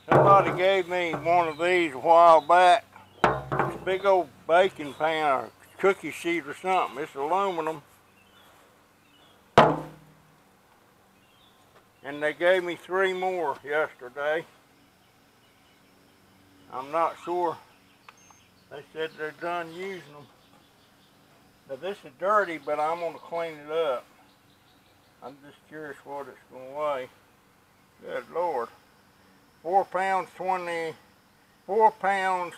Somebody gave me one of these a while back. It's a big old baking pan or cookie sheet or something. It's aluminum. And they gave me 3 more yesterday. I'm not sure. They said they're done using them. Now this is dirty, but I'm going to clean it up. I'm just curious what it's going to weigh. Good Lord. 4 pounds 4 pounds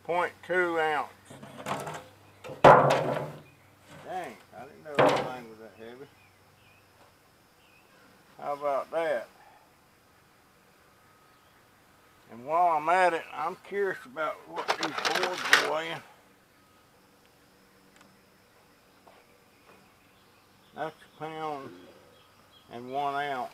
0.2 ounce. Dang, I didn't know this thing was that heavy. How about that? And while I'm at it, I'm curious about what these boards are weighing. That's 1 pound and 1 ounce.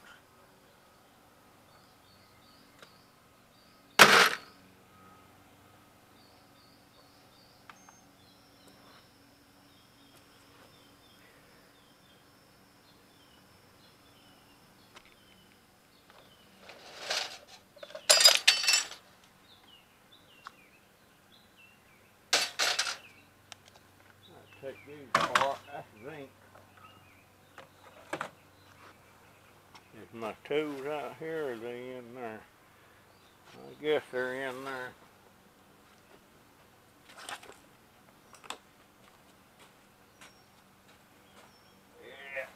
Take these apart. That's zinc. Is my tools out here or are they in there? I guess they're in there. Yeah.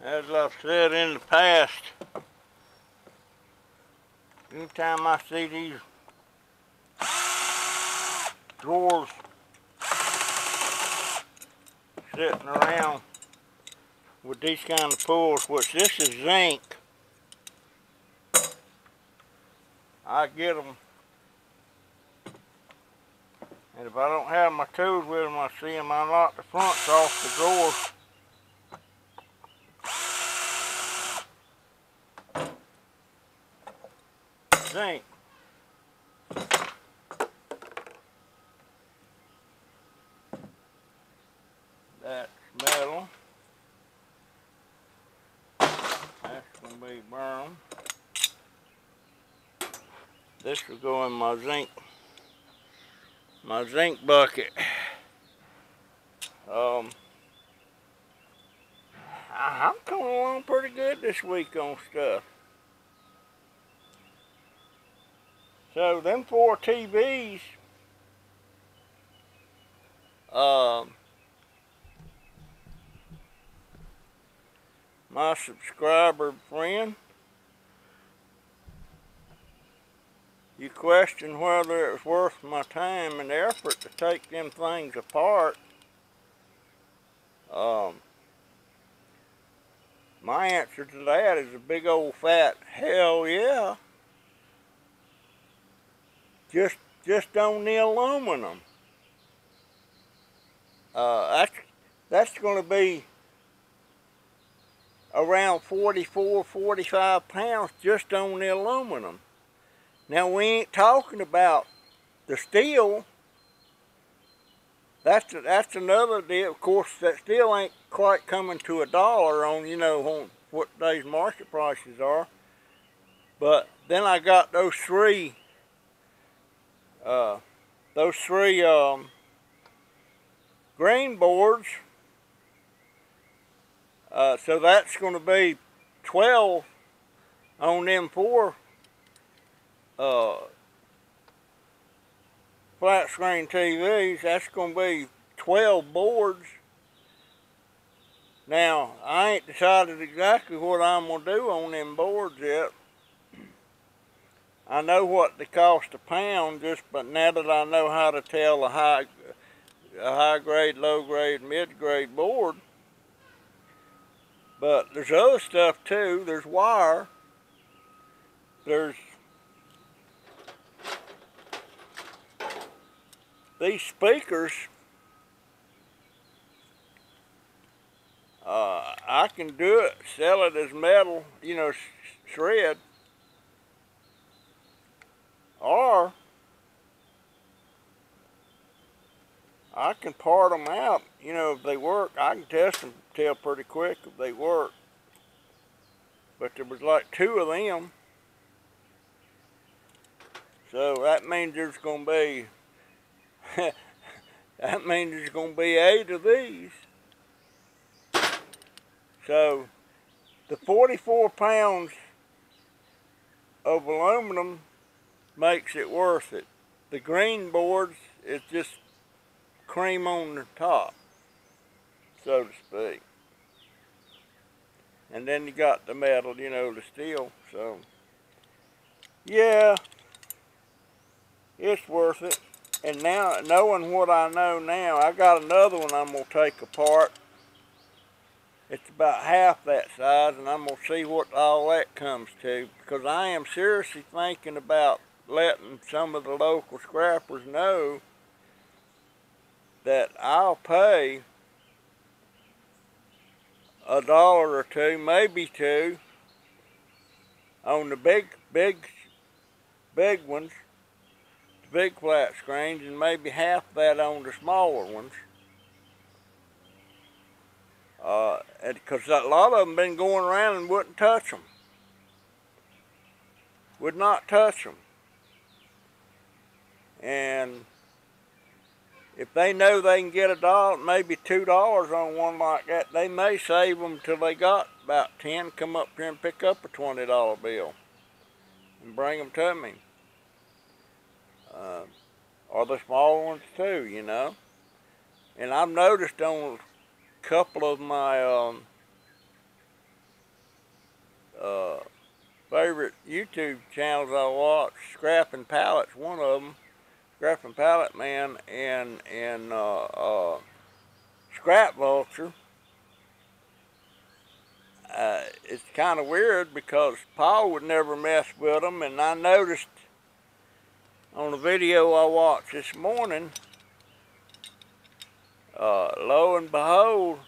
As I've said in the past, anytime I see these drawers sitting around with these kind of pulls, which this is zinc, I get them. And if I don't have my tools with them, I see them unlock the fronts off the drawers. Zinc. That's metal. That's going to be burned. This will go in my zinc bucket. I'm coming along pretty good this week on stuff. So them 4 TVs, my subscriber friend, you question whether it was worth my time and effort to take them things apart. My answer to that is a big old fat hell yeah. Just on the aluminum. That's going to be around 44, 45 pounds just on the aluminum. Now we ain't talking about the steel. That's another deal. Of course, that still ain't quite coming to $1 on, you know, on what today's market prices are. But then I got those three green boards. So that's going to be 12 on them 4 flat screen TVs. That's going to be 12 boards. Now, I ain't decided exactly what I'm going to do on them boards yet. I know what they cost a pound, just but now that I know how to tell a high grade, low grade, mid grade board. But there's other stuff too. There's wire. There's these speakers. I can do it, sell it as metal, you know, shred, or I can part them out, you know, if they work. I can test them, tell pretty quick if they work. But there was like 2 of them. So that means there's going to be, that means there's going to be 8 of these. So the 44 pounds of aluminum makes it worth it. The green boards is just cream on the top, so to speak. And then you got the metal, you know, the steel. So yeah, it's worth it. And now, knowing what I know now, I got another one I'm going to take apart. It's about half that size, and I'm going to see what all that comes to, because I am seriously thinking about letting some of the local scrappers know that I'll pay $1 or 2, maybe 2, on the big ones, the big flat screens, and maybe half that on the smaller ones. Because a lot of them been going around and wouldn't touch them. Would not touch them. And if they know they can get $1, maybe $2 on one like that, they may save them till they got about 10, come up here and pick up a $20 bill and bring them to me. Or the small ones too, you know. And I've noticed on a couple of my favorite YouTube channels I watch, Scrapping Pallets, one of them, Scrapping Pallet Man, and Scrap Vulture. It's kind of weird because Paul would never mess with them, and I noticed on a video I watched this morning, lo and behold,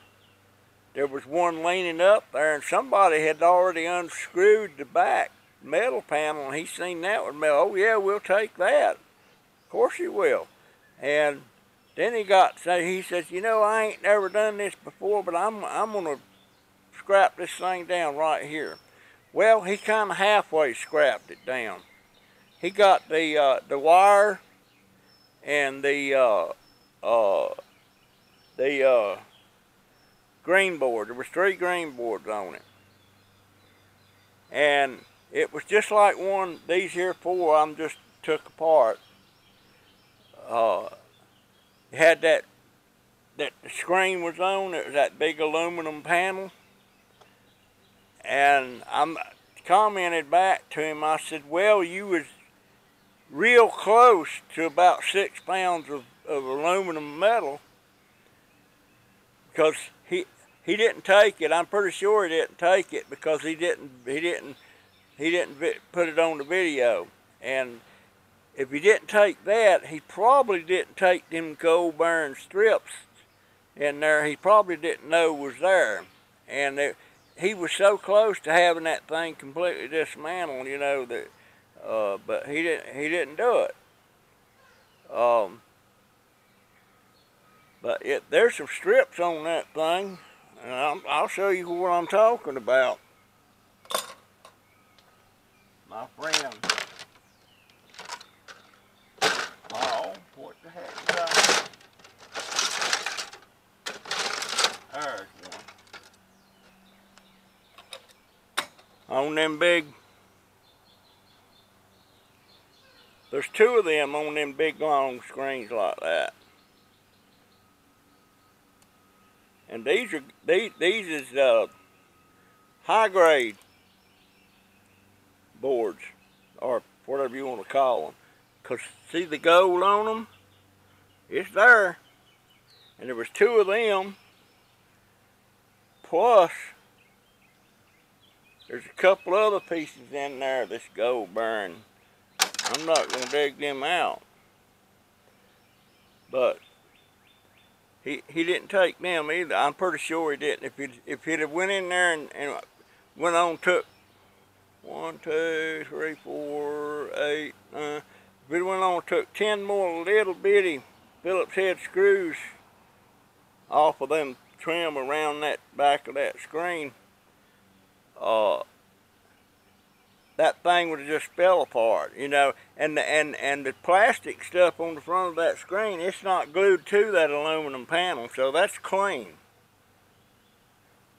there was one leaning up there, and somebody had already unscrewed the back metal panel, and he seen that with metal. Oh yeah, we'll take that. Of course he will. And then he says, you know, I ain't never done this before, but I'm gonna scrap this thing down right here. Well, he kind of halfway scrapped it down. He got the wire and the green board. There was 3 green boards on it, and it was just like one these here 4 I'm just took apart. It had that the screen was on. It was that big aluminum panel, and I commented back to him. I said, well, you was real close to about 6 pounds of aluminum metal, because he didn't take it. I'm pretty sure he didn't take it, because he didn't put it on the video. And if he didn't take that, he probably didn't take them cold bearing strips in there. He probably didn't know was there. And he was so close to having that thing completely dismantled, you know, that but he didn't do it. But there's some strips on that thing, and I'll show you what I'm talking about. My friend, oh, what the heck is that? There's one. On them big, there's 2 of them on them big long screens like that. And these is high grade boards, or whatever you want to call them. Because see the gold on them? It's there. And there was 2 of them. Plus, there's a couple other pieces in there that's gold bearing. I'm not going to dig them out. But he didn't take them either. I'm pretty sure he didn't. If he'd have went in there and went on took 1, 2, 3, 4, 8, 9. If he'd went on and took 10 more little bitty Phillips head screws off of them trim around that back of that screen, that thing would have just fell apart, you know. And the plastic stuff on the front of that screen, it's not glued to that aluminum panel, so that's clean.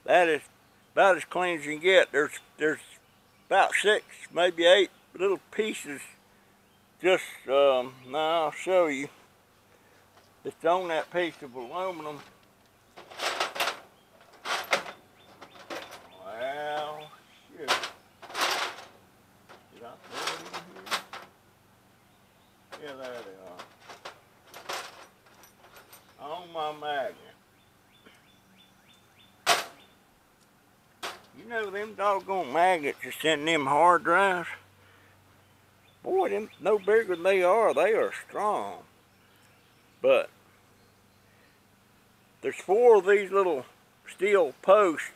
That is about as clean as you can get. There's about 6, maybe 8 little pieces. Just now I'll show you. It's on that piece of aluminum. Well, shoot. Did I throw it in here? Yeah, there they are. On my magnet. You know them doggone magnets are sending them hard drives? Boy, them no bigger than they are strong. But there's 4 of these little steel posts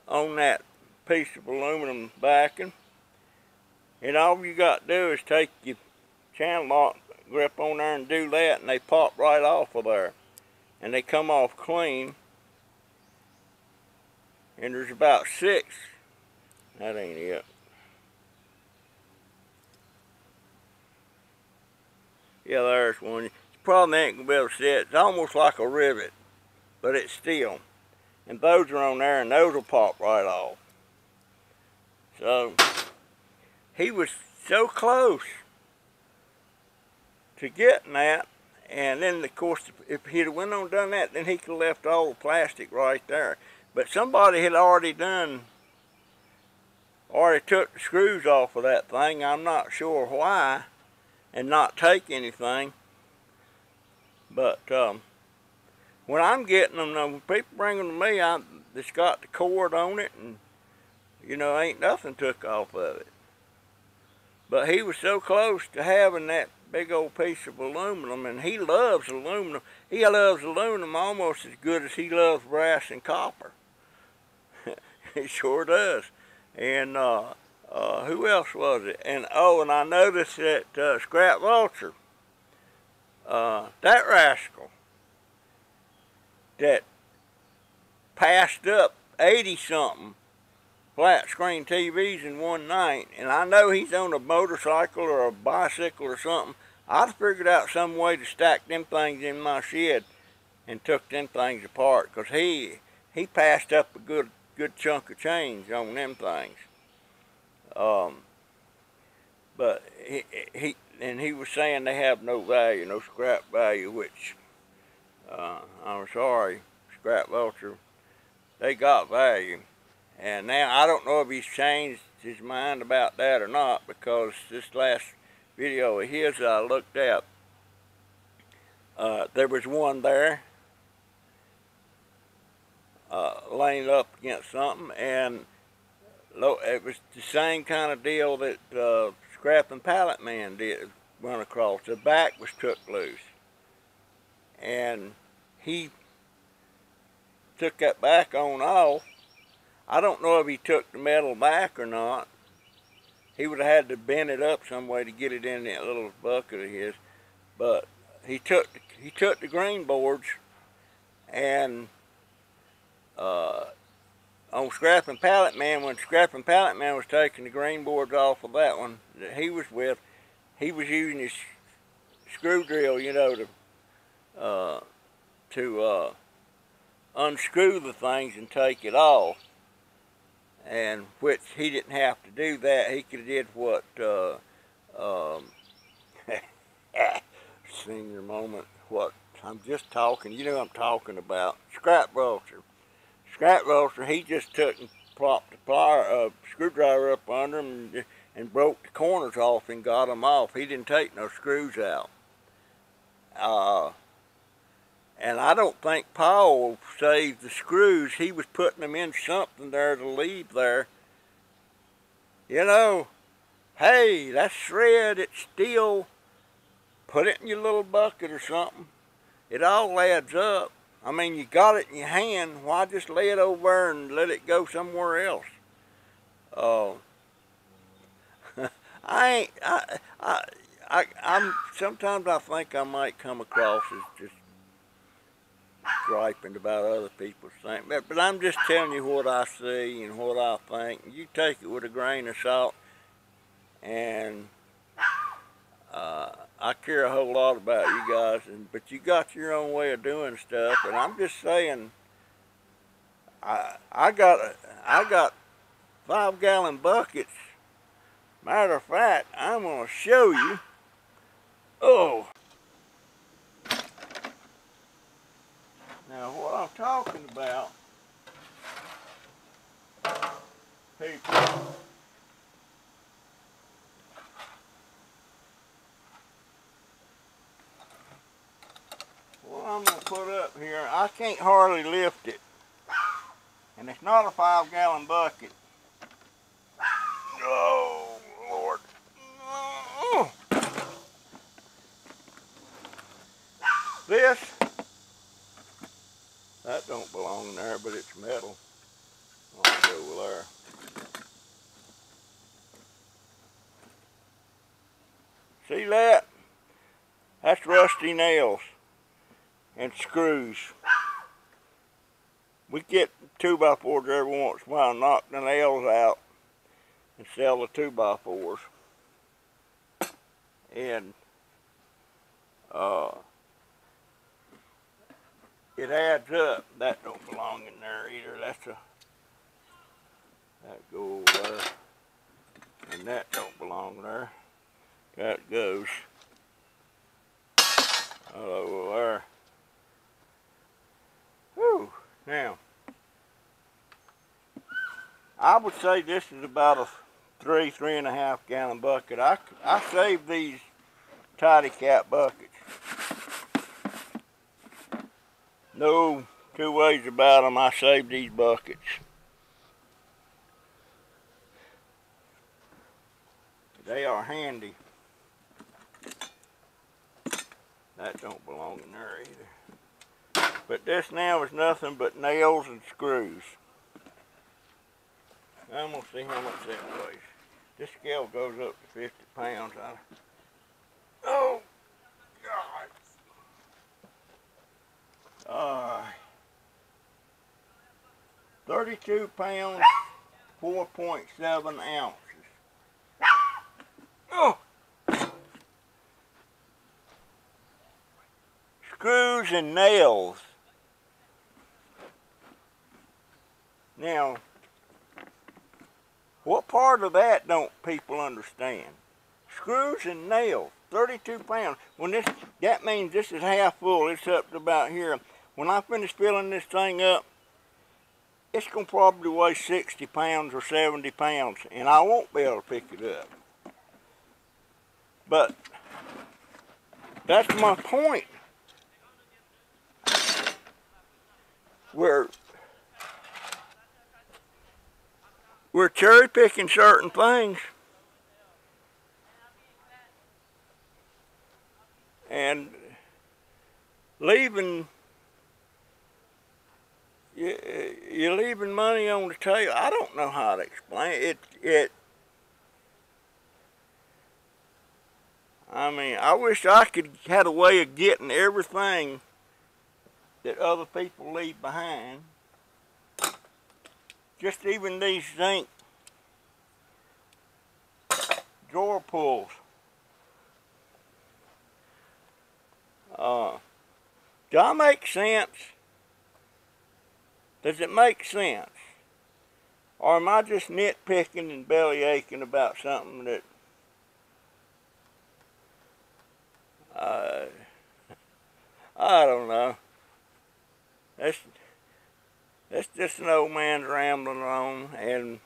on that piece of aluminum backing. And all you got to do is take your channel lock grip on there and do that, and they pop right off of there. And they come off clean. And there's about 6. That ain't it. Yeah, there's one. You probably ain't gonna be able to see it. It's almost like a rivet, but it's steel. And those are on there, and those will pop right off. So he was so close to getting that, and then of course if he'd have went on and done that, then he could have left all the plastic right there. But somebody had already took the screws off of that thing. I'm not sure why, and not take anything. But when I'm getting them, when people bring them to me, it's got the cord on it, and you know, ain't nothing took off of it. But he was so close to having that big old piece of aluminum, and he loves aluminum. He loves aluminum almost as good as he loves brass and copper. He sure does. And who else was it? And oh, and I noticed that Scrap Vulture, that rascal that passed up 80-something flat screen TVs in one night, and I know he's on a motorcycle or a bicycle or something. I'd figured out some way to stack them things in my shed and took them things apart, because he passed up a good chunk of change on them things. But he was saying they have no value, no scrap value, which I'm sorry, Scrap Vulture, they got value. And now I don't know if he's changed his mind about that or not, because this last video of his I looked at, there was one there laying up against something, and it was the same kind of deal that Scrap and Pallet Man did run across. The back was took loose, and he took that back on off. I don't know if he took the metal back or not. He would have had to bend it up some way to get it in that little bucket of his. But he took the green boards, and on Scrap and Pallet Man, when Scrap and Pallet Man was taking the green boards off of that one that he was with, he was using his screw drill, you know, to unscrew the things and take it off. And which he didn't have to do that. He could have did what senior moment, what I'm just talking, you know I'm talking about. Scrap Vulture. Scrap Vulture, he just took and plopped the screwdriver up under him and and broke the corners off and got them off. He didn't take no screws out. And I don't think Paul saved the screws. He was putting them in something there to leave there. You know, hey, that's shred, it's steel. Put it in your little bucket or something. It all adds up. I mean, you got it in your hand. Why just lay it over there and let it go somewhere else? I'm sometimes I think I might come across as just griping about other people's things, but I'm just telling you what I see and what I think. You take it with a grain of salt, and I care a whole lot about you guys, but you got your own way of doing stuff, and I'm just saying, I got 5-gallon buckets. Matter of fact, I'm gonna show you. Oh, now what I'm talking about, people. What I'm gonna put up here, I can't hardly lift it, and it's not a 5-gallon bucket. Oh Lord! Oh. This, that don't belong in there, but it's metal. I'll go there. See that? That's rusty nails and screws. We get 2x4s every once in a while, knock the nails out and sell the 2x4s. And it adds up. That don't belong in there either. That go over there. And that don't belong there. That goes all over there. Whew. Now, I would say this is about a 3.5 gallon bucket. I saved these tidy cap buckets. No two ways about them, I saved these buckets. They are handy. That don't belong in there either. But this now is nothing but nails and screws. I'm gonna see how much that weighs. This scale goes up to 50 pounds. Oh God. 32 pounds, 4.7 ounces. Oh. Screws and nails. Now, what part of that don't people understand? Screws and nails, 32 pounds. When that means this is half full, it's up to about here. When I finish filling this thing up, it's gonna probably weigh 60 pounds or 70 pounds, and I won't be able to pick it up. But that's my point. We're cherry picking certain things, and you're leaving money on the table. I don't know how to explain it. I mean, I wish I could had a way of getting everything that other people leave behind. Just even these zinc drawer pulls. Do I make sense? Does it make sense? Or am I just nitpicking and belly aching about something that I don't know. That's just an old man's rambling on, and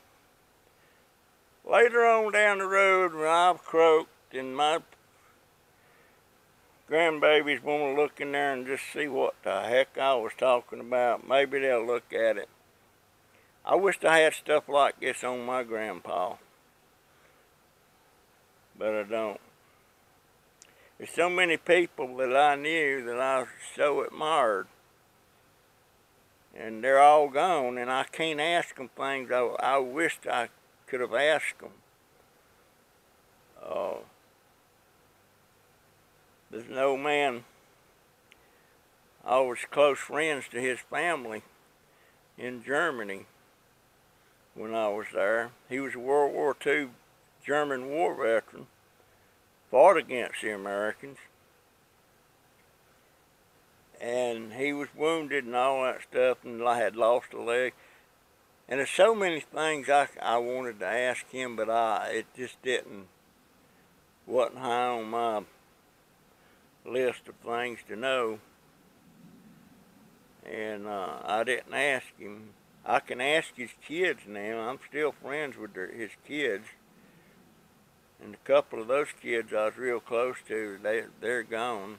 later on down the road when I've croaked and my grandbabies want to look in there and just see what the heck I was talking about, maybe they'll look at it. I wished I had stuff like this on my grandpa, but I don't. There's so many people that I knew that I so admired, and they're all gone, and I can't ask them things I wished I could have asked them. There's an old man, I was close friends to his family in Germany when I was there. He was a World War II German war veteran, fought against the Americans, and he was wounded and all that stuff, and I had lost a leg. And there's so many things I wanted to ask him, but it just wasn't high on my list of things to know. And I didn't ask him. I can ask his kids now. I'm still friends with his kids. And a couple of those kids I was real close to, they're gone.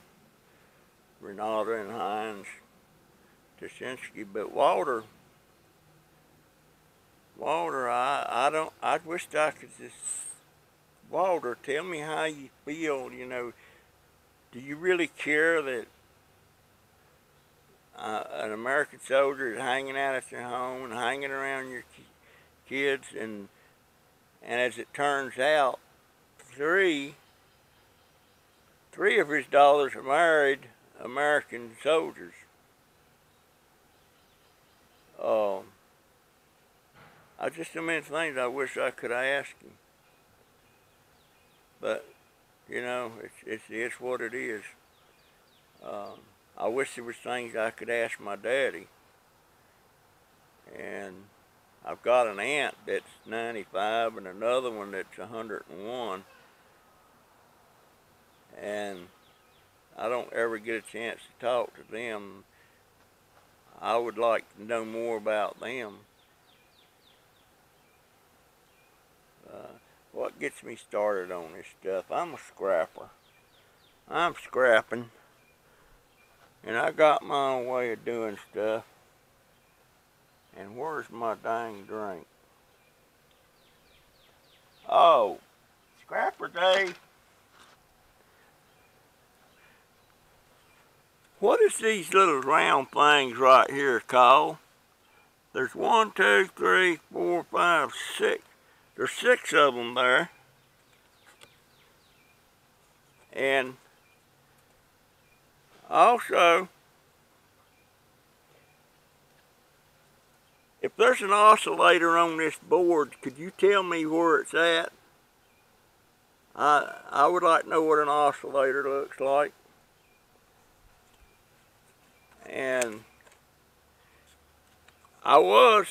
Renata and Heinz Tuschinski. But Walter, I wished I could just, Walter, tell me how you feel, you know. Do you really care that an American soldier is hanging out at your home and hanging around your kids, and as it turns out, three of his daughters are married American soldiers. I just so many things I wish I could ask him, but you know, it's what it is. I wish there was things I could ask my daddy. And I've got an aunt that's 95 and another one that's 101. And I don't ever get a chance to talk to them. I would like to know more about them. What gets me started on this stuff? I'm a scrapper. I'm scrapping. And I got my own way of doing stuff. And where's my dang drink? Oh, Scrapper Dave. What is these little round things right here called? There's 1, 2, 3, 4, 5, 6. There's 6 of them there. And also, if there's an oscillator on this board, could you tell me where it's at? I would like to know what an oscillator looks like. And I was,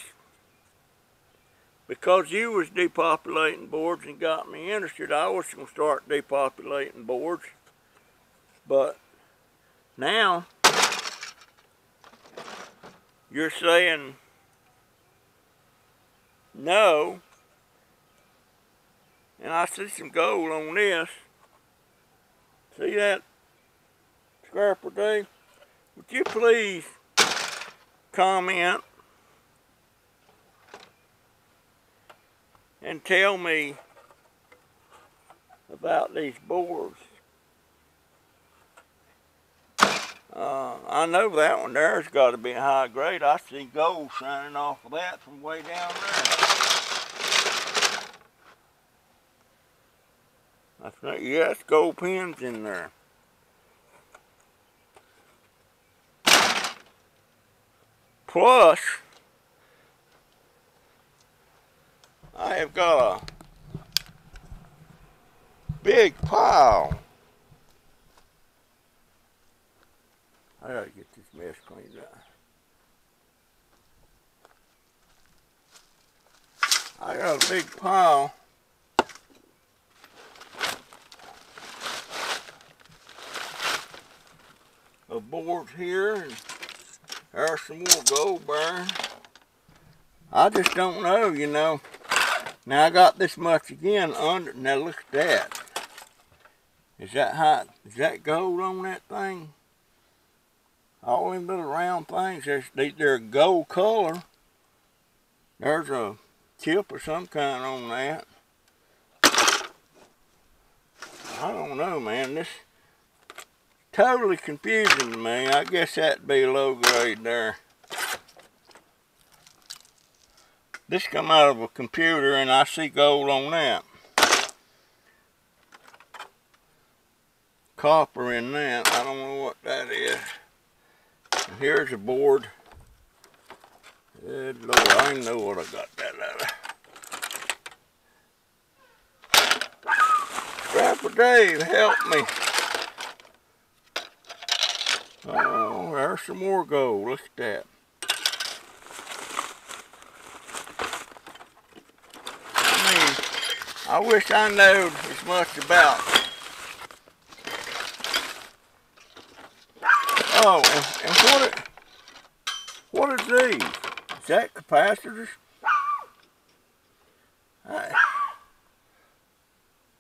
because you was depopulating boards and got me interested, I was going to start depopulating boards. But now, you're saying no, and I see some gold on this. See that, Scrapper Dave? Would you please comment and tell me about these boards? I know that one there's got to be high grade. I see gold shining off of that from way down there. That's not, yeah, that's gold pins in there. Plus, I have got a big pile. I gotta get this mess cleaned up. I got a big pile of boards here, and there's some more gold bearing. I just don't know, you know. Now I got this much again under. Now look at that. Is that hot? Is that gold on that thing? All them little round things, they're gold color. There's a chip or some kind on that. I don't know, man. This totally confusing to me. I guess that'd be low grade there. This come out of a computer and I see gold on that. Copper in that. I don't know what that is. And here's a board. Good Lord, I didn't know what I got that out of. Scrapper Dave, help me. Oh, there's some more gold. Look at that. I mean, I wish I knowed as much about. Oh, and what is these? Is that capacitors?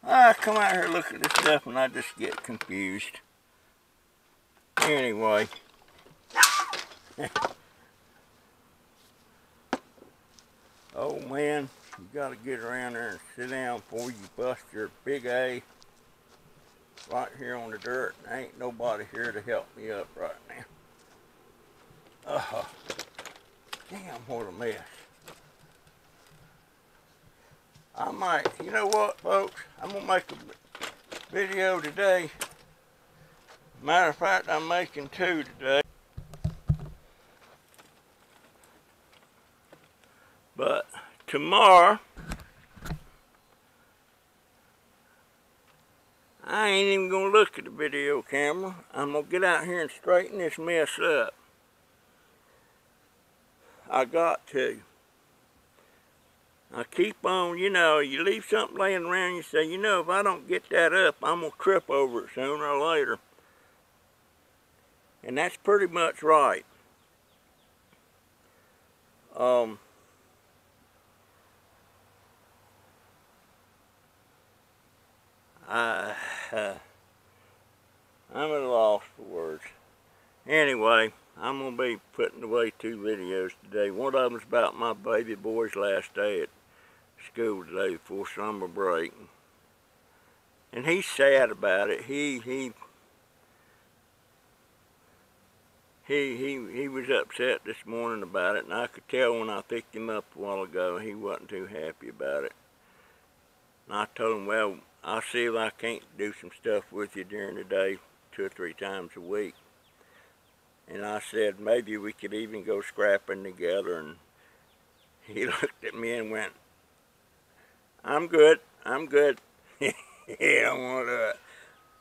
I come out here and look at this stuff and I just get confused. Anyway. Oh man, you gotta get around there and sit down before you bust your big A right here on the dirt. There ain't nobody here to help me up right now. Damn, what a mess. I might, you know what, folks? I'm gonna make a video today. Matter of fact, I'm making 2 today. But tomorrow, I ain't even gonna look at the video camera. I'm gonna get out here and straighten this mess up. I got to. I keep on, you know, you leave something laying around, you say, you know, if I don't get that up, I'm gonna trip over it sooner or later. And that's pretty much right. I'm at a loss for words. Anyway, I'm going to be putting away 2 videos today. One of them's about my baby boy's last day at school today before summer break. And he's sad about it. He was upset this morning about it, and I could tell when I picked him up a while ago he wasn't too happy about it. And I told him, well, I'll see if I can't do some stuff with you during the day 2 or 3 times a week. And I said maybe we could even go scrapping together, and he looked at me and went, I'm good. He don't want to do it.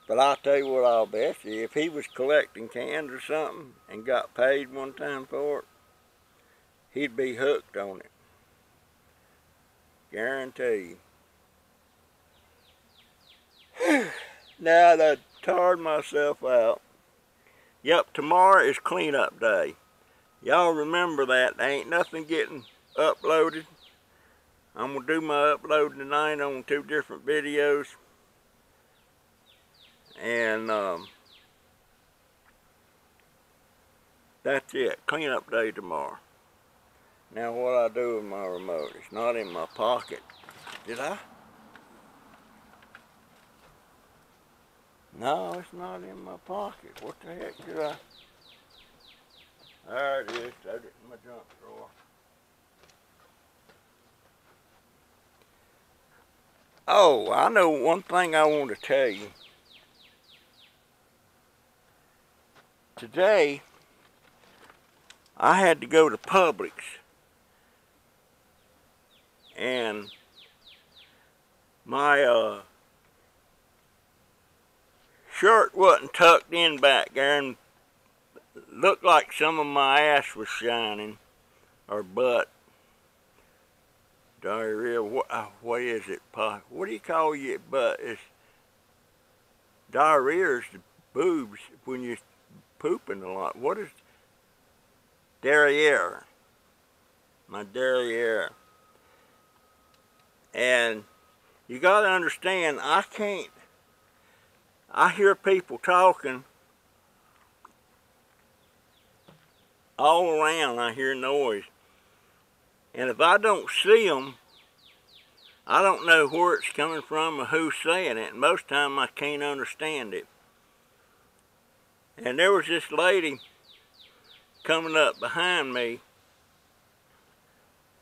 But I'll tell you what, I'll bet you, if he was collecting cans or something and got paid one time for it, he'd be hooked on it. Guarantee you. Now I tired myself out. Yep, tomorrow is cleanup day. Y'all remember that. There ain't nothing getting uploaded. I'm going to do my uploading tonight on 2 different videos. And that's it. Cleanup day tomorrow. Now what I do with my remote? It's not in my pocket. Did I? No, it's not in my pocket. What the heck did I? There it is. Throw it in my junk drawer. Oh, I know one thing I want to tell you. Today, I had to go to Publix, and my shirt wasn't tucked in back there, and looked like some of my ass was shining, or butt. Diarrhea, what is it? What do you call your butt? It's diarrhea is the boobs when you're pooping a lot. What is derriere? My derriere. And you got to understand, I hear people talking all around. I hear noise. And if I don't see them, I don't know where it's coming from or who's saying it. And most of the time I can't understand it. And there was this lady coming up behind me,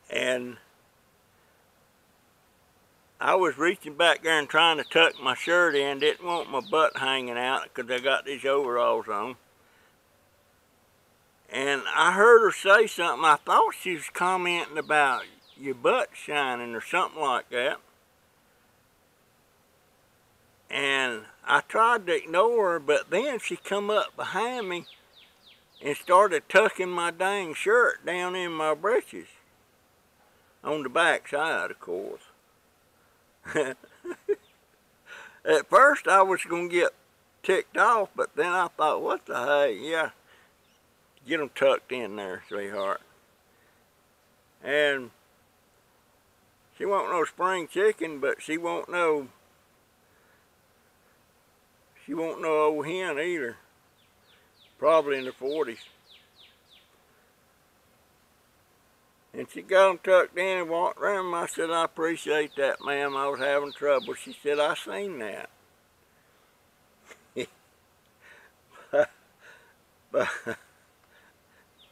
and I was reaching back there and trying to tuck my shirt in. Didn't want my butt hanging out because I got these overalls on. And I heard her say something. I thought she was commenting about your butt shining or something like that. And I tried to ignore her, but then she come up behind me and started tucking my dang shirt down in my britches. On the back side, of course. At first I was going to get ticked off, but then I thought, what the heck, yeah. Get them tucked in there, sweetheart. And she won't no spring chicken, but she won't no old hen either. Probably in the 40s. And she got them tucked in and walked around. I said, I appreciate that, ma'am. I was having trouble. She said, I seen that. but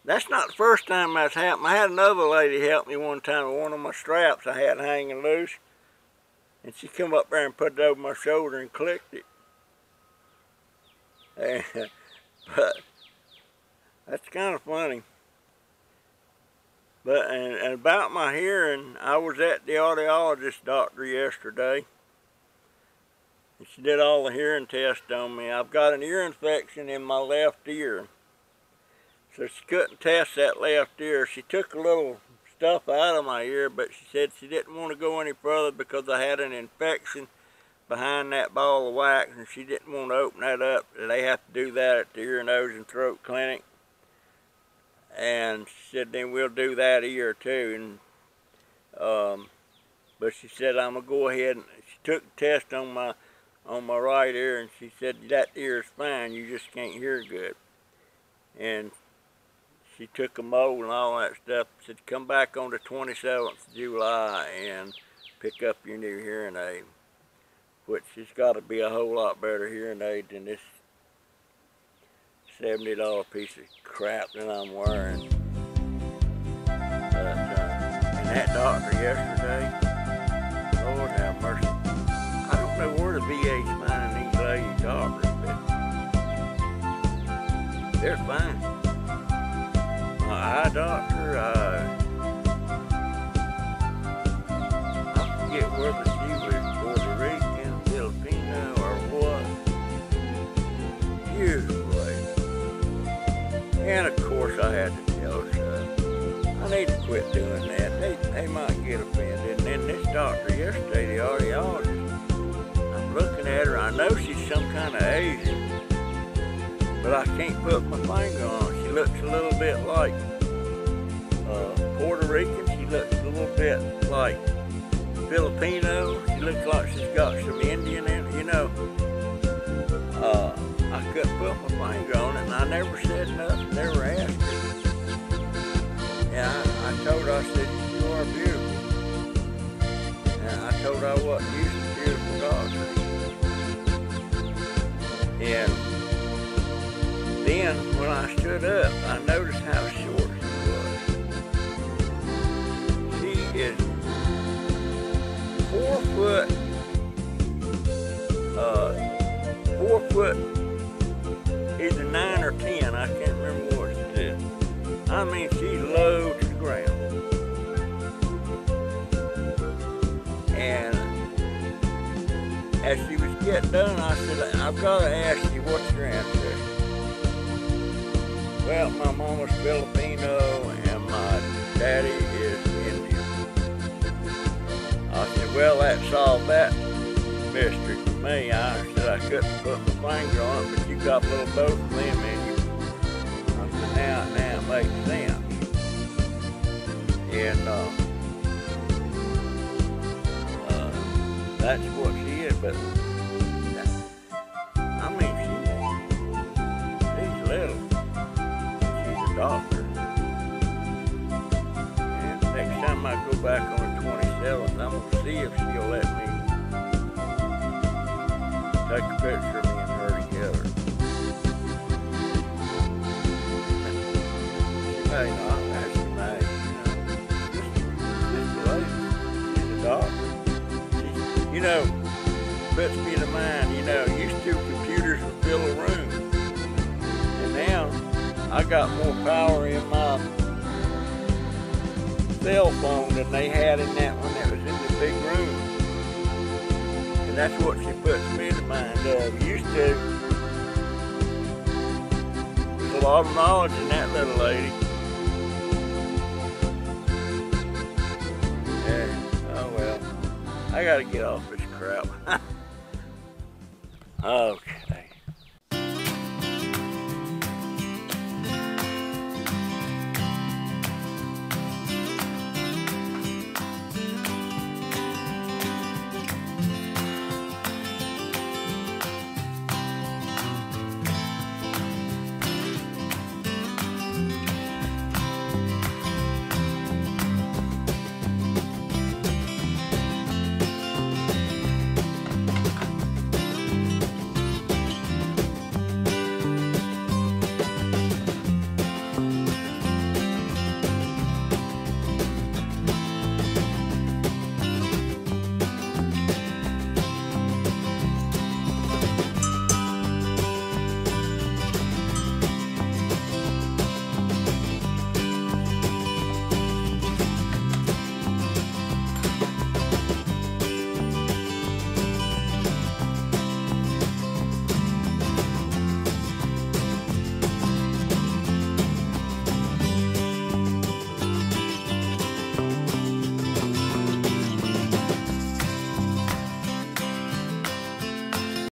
that's not the first time that's happened. I had another lady help me one time with one of my straps I had hanging loose. And she come up there and put it over my shoulder and clicked it. But that's kind of funny. But and about my hearing, I was at the audiologist doctor yesterday. And she did all the hearing tests on me. I've got an ear infection in my left ear. So she couldn't test that left ear. She took a little stuff out of my ear, but she said she didn't want to go any further because I had an infection behind that ball of wax, and she didn't want to open that up. They have to do that at the ear, nose, and throat clinic. And she said, then we'll do that ear too. And but she said, I'm gonna go ahead, and she took the test on my right ear, and she said, that ear is fine, you just can't hear good. And she took a mold and all that stuff. Said, come back on the 27th of July and pick up your new hearing aid, which has got to be a whole lot better hearing aid than this $70 piece of crap that I'm wearing. But, and that doctor yesterday, Lord have mercy. I don't know where the VA's finding these lady doctors, but they're fine. My eye doctor, I forget whether she was Puerto Rican, Filipino, or what. Beautiful lady. And of course I had to tell her, I need to quit doing that. They might get offended. And then this doctor yesterday, the audiologist, I'm looking at her, I know she's some kind of Asian, but I can't put my finger on her. She looks a little bit like Puerto Rican. She looks a little bit like Filipino. She looks like she's got some Indian in it, you know. I couldn't put my finger on it, and I never said nothing, never asked her. And I told her, I said, you are beautiful. And I told her I wasn't used to beautiful doctors. And then when I stood up, I noticed how short she was. She is 4 foot, either 9 or 10, I can't remember what she said. I mean, she's low to the ground. And as she was getting done, I said, I've got to ask you, what's your ancestry? Well, my mama's Filipino and my daddy is Indian. I said, well, that solved that mystery for me. I said I couldn't put my finger on it, but you got a little both of them in you. I said, now it makes sense. And that's what she is, but I mean, she's little. She's a doctor. And next time I go back on the 27th, I'm going to see if she'll let me take a picture of me and her together. She may not, she may, just a lady. She's a doctor. You know, puts me to mind, used to computers would fill a room. And now, I got more power in my cell phone than they had in that one that was in the big room. And that's what she puts me to mind of. Used to. There's a lot of knowledge in that little lady. Yeah, oh well. I gotta get off this crap. Okay.